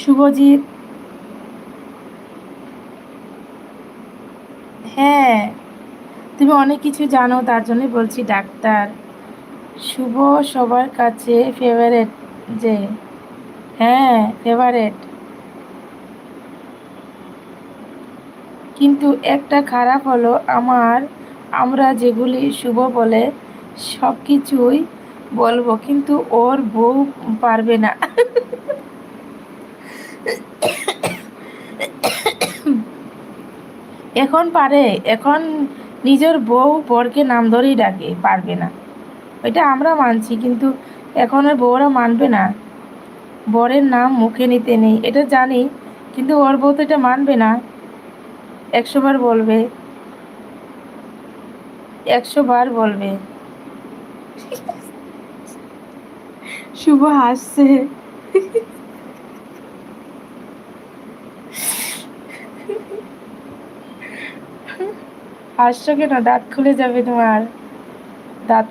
শুভজিৎ। হ্যাঁ, তুমি অনেক কিছু জানো তার জন্যই বলছি ডাক্তার। শুভ সবার কাছে ফেভারেট যে। হ্যাঁ, ফেভারেট। কিন্তু একটা খারাপ হলো আমরা যেগুলি শুভ বলে সব কিছুই বলবো, কিন্তু ওর বউ পারবে না। এখন পারে, এখন নিজের বউ বরকে নাম ধরেই ডাকে, পারবে না। এটা আমরা মানছি, কিন্তু এখন আর বউরা মানবে না। বরের নাম মুখে নিতে নেই, এটা জানি, কিন্তু ওর বউ তো এটা মানবে না। 100 বার বলবে, 100 বার বলবে। শুভ হাসছে। হাসছো কেন? দাঁত খুলে যাবে তোমার, দাঁত